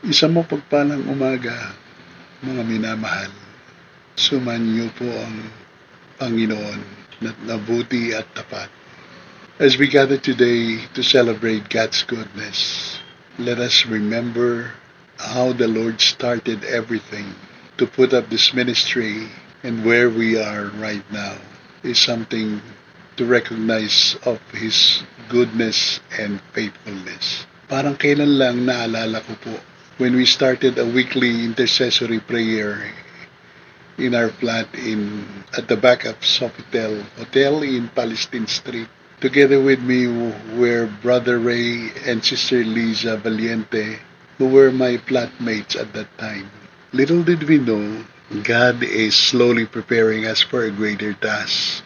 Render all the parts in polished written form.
Isang mapagpalang umaga, mga minamahal. Sumanyo po ang Panginoon na nabuti at tapat. As we gather today to celebrate God's goodness, let us remember how the Lord started everything to put up this ministry, and where we are right now is something to recognize of His goodness and faithfulness. Parang kailan lang naalala ko po when we started a weekly intercessory prayer in our flat at the back of Sofitel Hotel in Palestine Street. Together with me were Brother Ray and Sister Liza Valiente, who were my flatmates at that time. Little did we know, God is slowly preparing us for a greater task.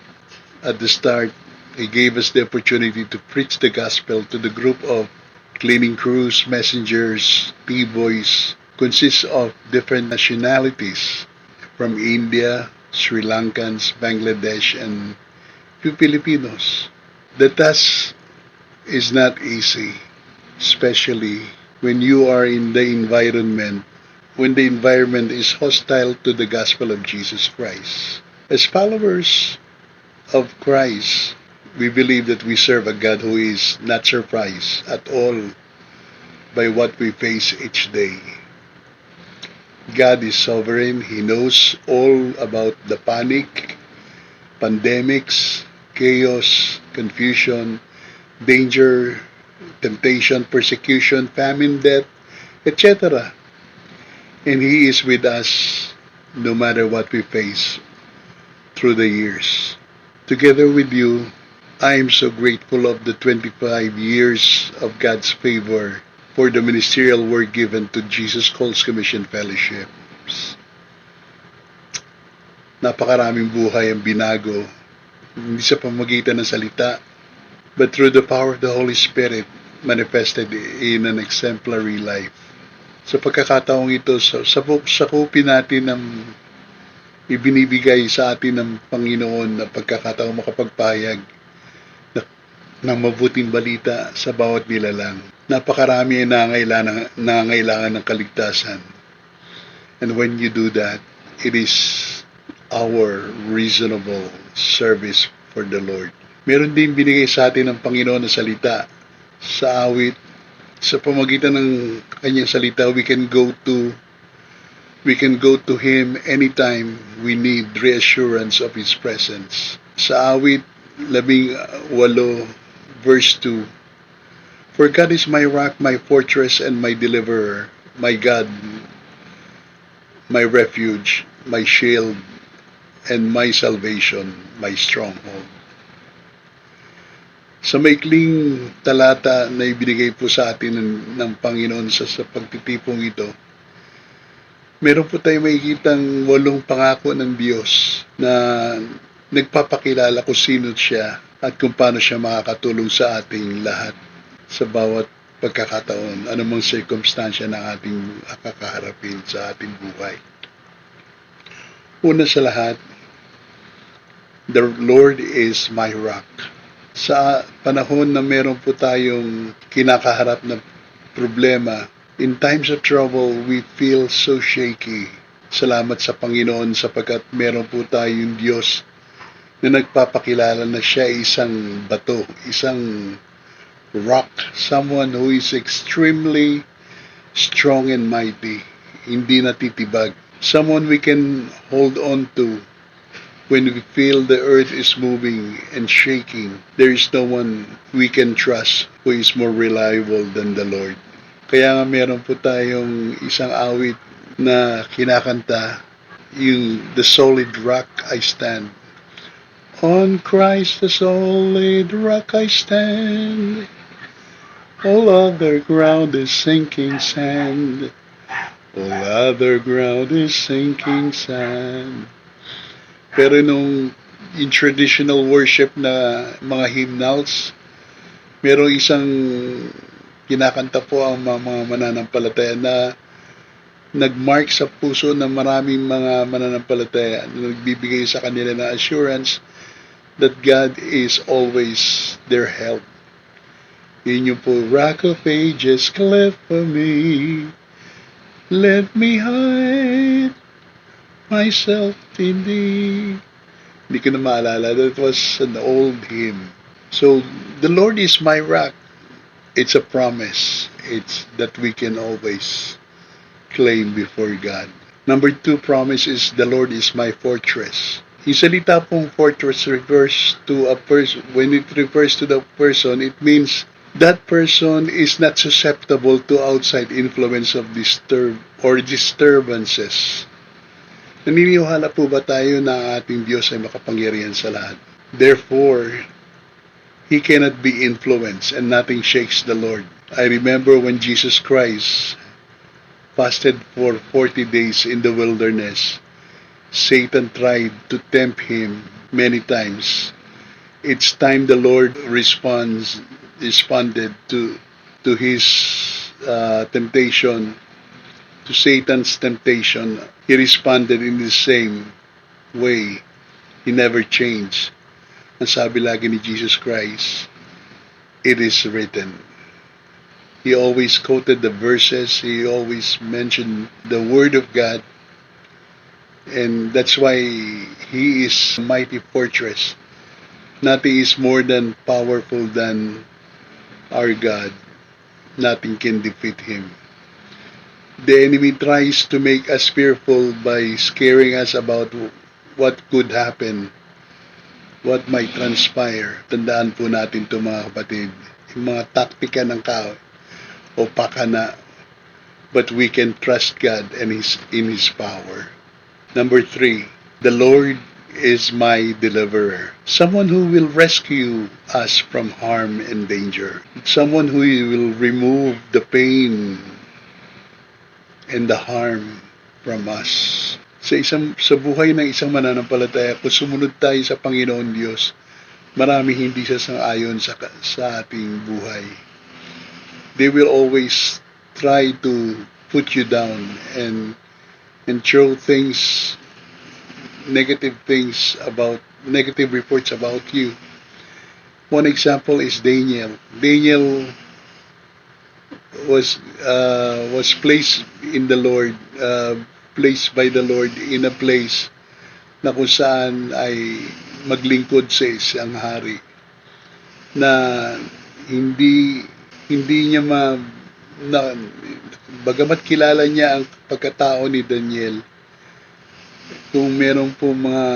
At the start, He gave us the opportunity to preach the gospel to the group of cleaning crews, messengers, T-boys, consists of different nationalities from India, Sri Lankans, Bangladesh, and few Filipinos. The task is not easy, especially when you are in the environment, when the environment is hostile to the gospel of Jesus Christ. As followers of Christ, we believe that we serve a God who is not surprised at all by what we face each day. God is sovereign. He knows all about the panic, pandemics, chaos, confusion, danger, temptation, persecution, famine, death, etc. And He is with us no matter what we face through the years. Together with you, I am so grateful of the 25 years of God's favor for the ministerial work given to Jesus Calls Commission Fellowships. Napakaraming buhay ang binago, hindi sa pamamagitan ng salita, but through the power of the Holy Spirit manifested in an exemplary life. Sa pagkakataong ito, sakupin natin ang ibinibigay sa atin ng Panginoon na pagkakataong makapagpahayag ng mabuting balita sa bawat nilalang. Napakarami ang nangangailangan ng kaligtasan. And when you do that, it is our reasonable service for the Lord. Meron din binigay sa atin ng Panginoon na salita sa awit. Sa pamagitan ng kanyang salita, we can go to Him anytime we need reassurance of His presence. Sa awit 18, verse 2, For God is my rock, my fortress, and my deliverer, my God, my refuge, my shield, and my salvation, my stronghold. Sa maikling talata na ibinigay po sa atin ng Panginoon sa pagtitipong ito, meron po tayo makikitang 8 pangako ng Diyos na nagpapakilala kung sino siya at kung paano siya makakatulong sa ating lahat sa bawat pagkakataon, anumang circumstansya na ating kakaharapin sa ating buhay. Una sa lahat, the Lord is my rock. Sa panahon na meron po tayong kinakaharap na problema, in times of trouble, we feel so shaky. Salamat sa Panginoon sapagkat meron po tayong Diyos na nagpapakilala na siya isang bato, isang rock, someone who is extremely strong and mighty, hindi natitibag, someone we can hold on to when we feel the earth is moving and shaking. There is no one we can trust who is more reliable than the Lord. Kaya nga meron po tayong isang awit na kinakanta, yung The Solid Rock I Stand. On Christ the solid rock I stand, all other ground is sinking sand, all other ground is sinking sand. Pero in traditional worship na mga hymnals, merong isang kinakanta po ang mga mananampalataya na nagmark sa puso ng maraming mga mananampalataya na nagbibigay sa kanila ng assurance that God is always their help. Yun yung po, Rock of Ages, cleft for me, Let me hide myself in thee. Hindi ko na maalala. That was an old hymn. So, the Lord is my rock. It's a promise. It's that we can always claim before God. Number 2 promise is the Lord is my fortress. Yung salita pong fortress refers to a person. When it refers to the person, it means that person is not susceptible to outside influence of disturbances. Naniniwala po ba tayo na ang ating Diyos ay makapangyarihan sa lahat? Therefore, He cannot be influenced and nothing shakes the Lord. I remember when Jesus Christ fasted for 40 days in the wilderness, Satan tried to tempt him many times. Each time the Lord responded to his temptation, to Satan's temptation, he responded in the same way. He never changed. Ang sabi lagi ni Jesus Christ, it is written. He always quoted the verses. He always mentioned the Word of God. And that's why He is a mighty fortress. Nothing is more than powerful than our God. Nothing can defeat Him. The enemy tries to make us fearful by scaring us about what could happen, what might transpire. Tandaan po natin ito mga kapatid. Yung mga taktika ng kao o pakana, but we can trust God and in His power. Number 3, the Lord is my deliverer. Someone who will rescue us from harm and danger. Someone who will remove the pain and the harm from us. Sa buhay ng isang mananampalataya, kung sumunod tayo sa Panginoon Diyos, marami hindi sasang-ayon sa ating buhay. They will always try to put you down and throw negative reports about you. One example is Daniel. Daniel was placed by the Lord in a place na kung saan ay maglingkod sa isang hari na hindi niya bagamat kilala niya ang pagkatao ni Daniel, kung meron po mga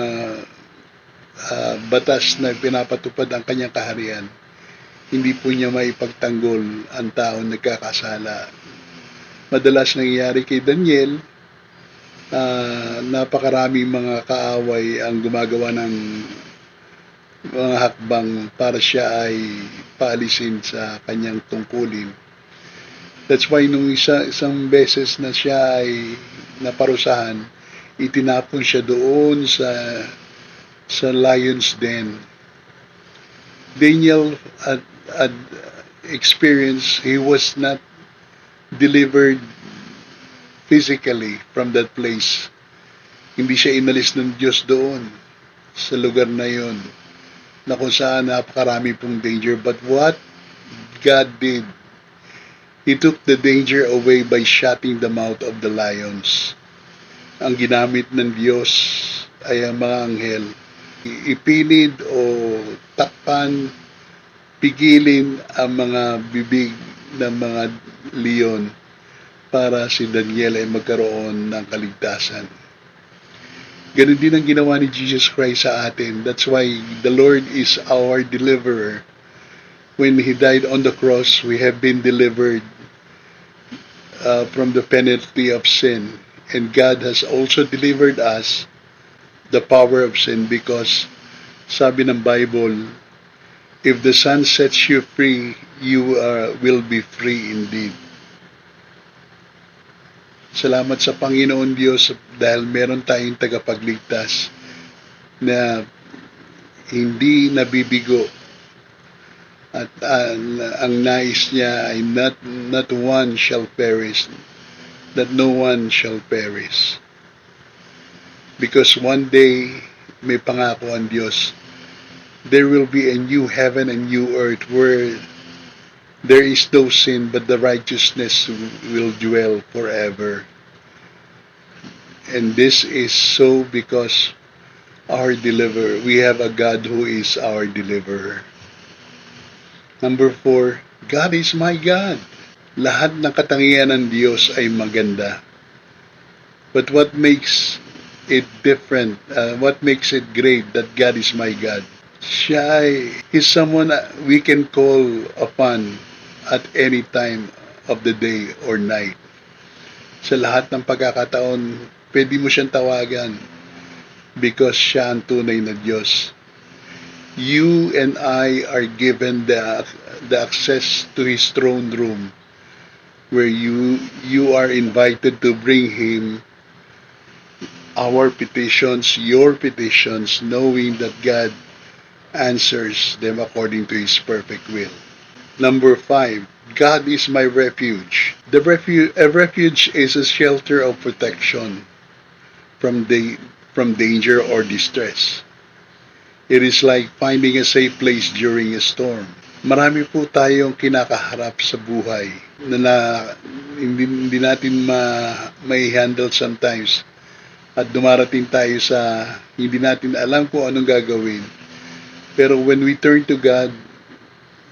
batas na pinapatupad ang kanyang kaharian, hindi po niya maipagtanggol ang taong nagkakasala. Madalas nangyayari kay Daniel, napakaraming mga kaaway ang gumagawa ng mga hakbang para siya ay paalisin sa kanyang tungkulin. That's why nung isang beses na siya ay naparusahan, itinapon siya doon sa lion's den. Daniel had experienced, he was not delivered physically from that place. Hindi siya inalis ng Diyos doon sa lugar na yon, na kung saan napakarami pong danger. But what God did, He took the danger away by shutting the mouth of the lions. Ang ginamit ng Diyos ay ang mga anghel. Ipilid o takpan, pigilin ang mga bibig ng mga leon para si Daniel ay magkaroon ng kaligtasan. Ganun din ang ginawa ni Jesus Christ sa atin. That's why the Lord is our deliverer. When He died on the cross, we have been delivered from the penalty of sin. And God has also delivered us the power of sin, because sabi ng Bible, if the Son sets you free, you will be free indeed. Salamat sa Panginoon Diyos dahil meron tayong tagapagligtas na hindi nabibigo, at ang nais niya ay not one shall perish, that no one shall perish. Because one day, may pangako ang Diyos, there will be a new heaven and new earth where there is no sin, but the righteousness will dwell forever. And this is so because we have a God who is our deliverer. Number 4, God is my God. Lahat ng katangian ng Diyos ay maganda. But what makes it different, what makes it great that God is my God? He's someone we can call upon at any time of the day or night. Sa lahat ng pagkakataon, pwede mo siyang tawagan because siya ang tunay na Diyos. You and I are given the access to His throne room where you are invited to bring Him our petitions, your petitions, knowing that God answers them according to His perfect will. Number 5, God is my refuge. A refuge is a shelter of protection from danger or distress. It is like finding a safe place during a storm. Marami po tayong kinakaharap sa buhay na hindi natin may handle sometimes. At dumarating tayo sa hindi natin alam kung anong gagawin. Pero when we turn to God,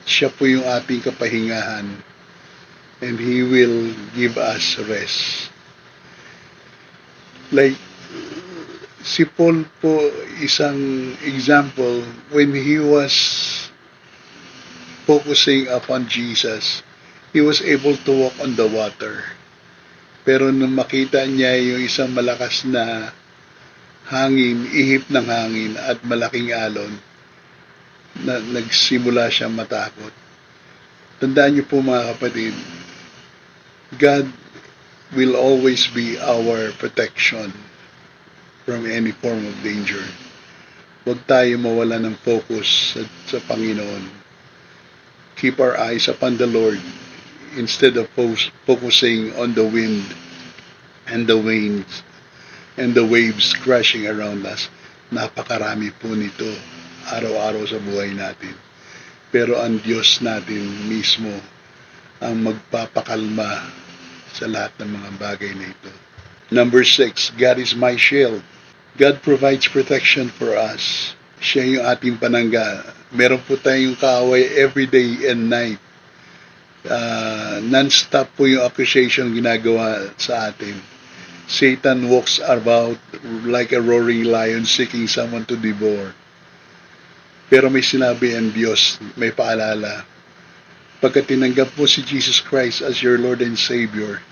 siya po yung ating kapahingahan. And He will give us rest. Like, si Paul po, isang example, when he was focusing upon Jesus, he was able to walk on the water. Pero nung makita niya yung isang malakas na hangin, ihip ng hangin at malaking alon, nagsimula siyang matakot. Tandaan niyo po mga kapatid, God will always be our protection from any form of danger. Huwag tayo mawala ng focus sa Panginoon. Keep our eyes upon the Lord instead of focusing on the wind and the winds and the waves crashing around us. Napakarami po nito araw-araw sa buhay natin. Pero ang Diyos natin mismo ang magpapakalma sa lahat ng mga bagay na ito. Number 6, God is my shield. God provides protection for us. Siya yung ating panangga. Meron po tayong kaaway every day and night. Non-stop po yung accusation ginagawa sa atin. Satan walks about like a roaring lion seeking someone to devour. Pero may sinabi ang Diyos, may paalala. Pagka tinanggap mo si Jesus Christ as your Lord and Savior,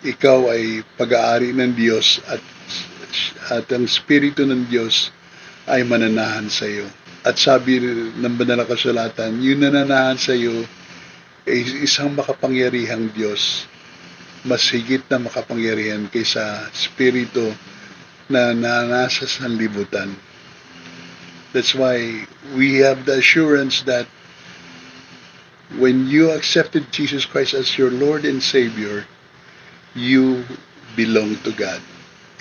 ikaw ay pag-aari ng Diyos at ang Espiritu ng Diyos ay mananahan sa iyo. At sabi ng banal na kasulatan, yung nananahan sa iyo ay isang makapangyarihang Diyos, mas higit na makapangyarihan kaysa Espiritu na nasa sanlibutan. That's why we have the assurance that when you accepted Jesus Christ as your Lord and Savior, you belong to God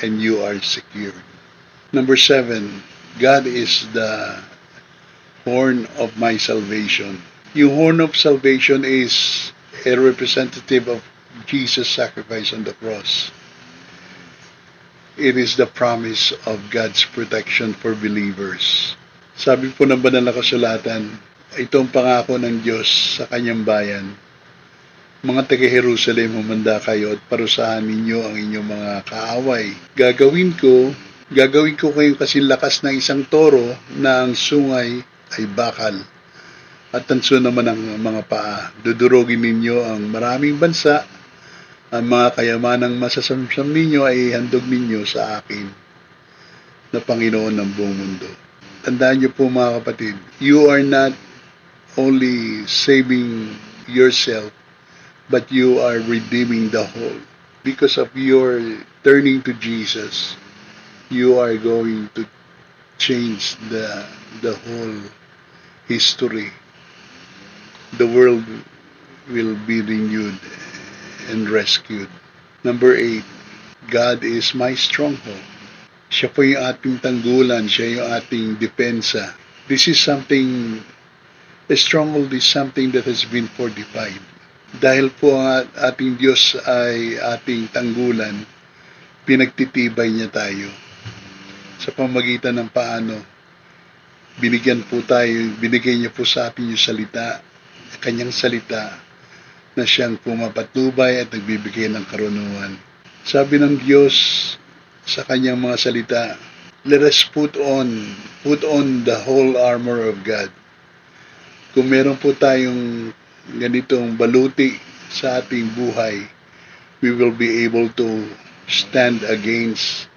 and you are secure. Number 7, God is the horn of my salvation. Yung horn of salvation is a representative of Jesus' sacrifice on the cross. It is the promise of God's protection for believers. Sabi po ng banal na kasulatan, itong pangako ng Diyos sa kanyang bayan. Mga taga-Jerusalem, humanda kayo at parusahan ninyo ang inyong mga kaaway. Gagawin ko kayong kasing lakas ng isang toro na ang sungay ay bakal at tanso naman ang mga paa. Dudurogin ninyo ang maraming bansa. Ang mga kayamanang masasamsam ninyo ay handog ninyo sa akin na Panginoon ng buong mundo. Tandaan niyo po mga kapatid, you are not only saving yourself, but you are redeeming the whole. Because of your turning to Jesus, you are going to change the whole history. The world will be renewed and rescued. Number 8, God is my stronghold. Siya po yung ating tanggulan, siya yung ating depensa. This is something, a stronghold is something that has been fortified. Dahil po ang ating Diyos ay ating tanggulan, pinagtitibay niya tayo sa pamagitan ng paano binigay niya po sa atin yung salita, kanyang salita na siyang pumapatnubay at nagbibigay ng karunungan. Sabi ng Diyos sa kanyang mga salita, let us put on the whole armor of God. Kung meron po tayong ganitong baluti sa ating buhay, we will be able to stand against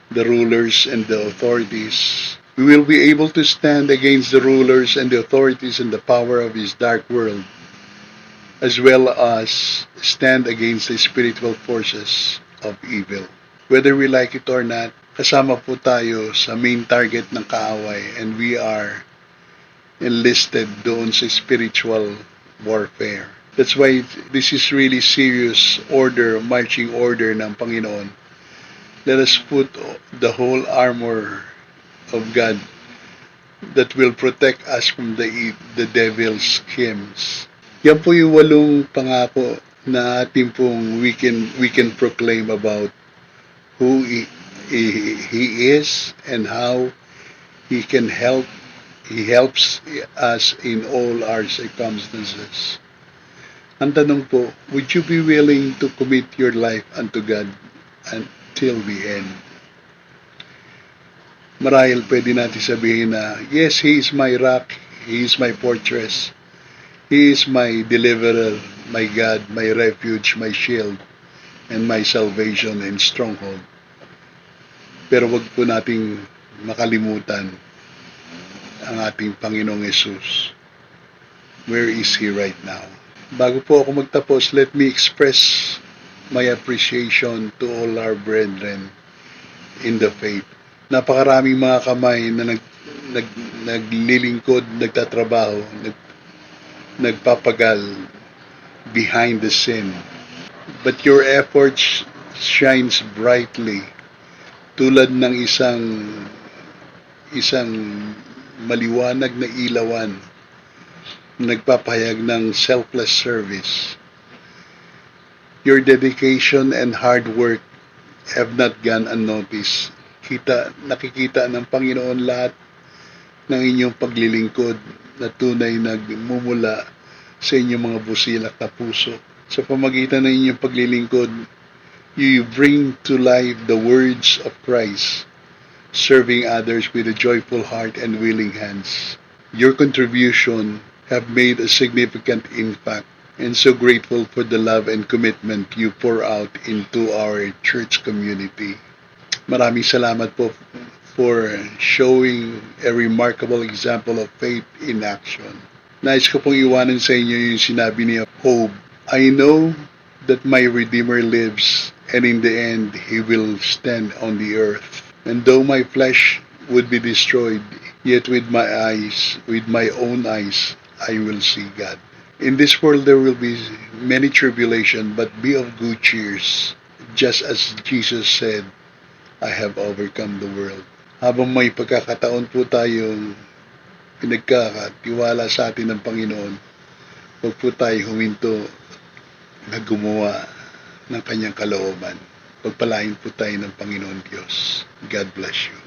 the rulers and the authorities. We will be able to stand against the rulers and the authorities and the power of this dark world, as well as stand against the spiritual forces of evil. Whether we like it or not, kasama po tayo sa main target ng kaaway, and we are enlisted doon sa spiritual warfare. That's why this is really serious marching order ng Panginoon. Let us put the whole armor of God that will protect us from the devil's schemes. Yan po yung 8 pangako na ating pong we can proclaim about who he is and how he helps us in all our circumstances. Ang tanong po, would you be willing to commit your life unto God until the end? Marahil pwede natin sabihin na, yes, He is my rock, He is my fortress, He is my deliverer, my God, my refuge, my shield, and my salvation and stronghold. Pero wag po nating makalimutan ang ating Panginoong Yesus. Where is He right now? Bago po ako magtapos, let me express my appreciation to all our brethren in the faith. Napakaraming mga kamay na naglilingkod, nagtatrabaho, nagpapagal behind the scene. But your efforts shines brightly tulad ng isang maliwanag na ilawan, nagpapahayag ng selfless service. Your dedication and hard work have not gone unnoticed. Nakikita ng Panginoon lahat ng inyong paglilingkod na tunay nagmumula sa inyong mga busilak na puso. Sa pamagitan ng inyong paglilingkod, you bring to life the words of Christ, serving others with a joyful heart and willing hands. Your contribution have made a significant impact, and so grateful for the love and commitment you pour out into our church community. Maraming salamat po for showing a remarkable example of faith in action. Nais ko pong iwanan sa inyo yung sinabi ni Job, I know that my Redeemer lives, and in the end, He will stand on the earth. And though my flesh would be destroyed, yet with my own eyes, I will see God. In this world there will be many tribulation, but be of good cheers. Just as Jesus said, I have overcome the world. Habang may pagkakataon po tayong pinagkakatiwala sa atin ng Panginoon, huwag po tayo huminto na gumawa ng kanyang kalooban. Pagpalain po tayo ng Panginoon Diyos. God bless you.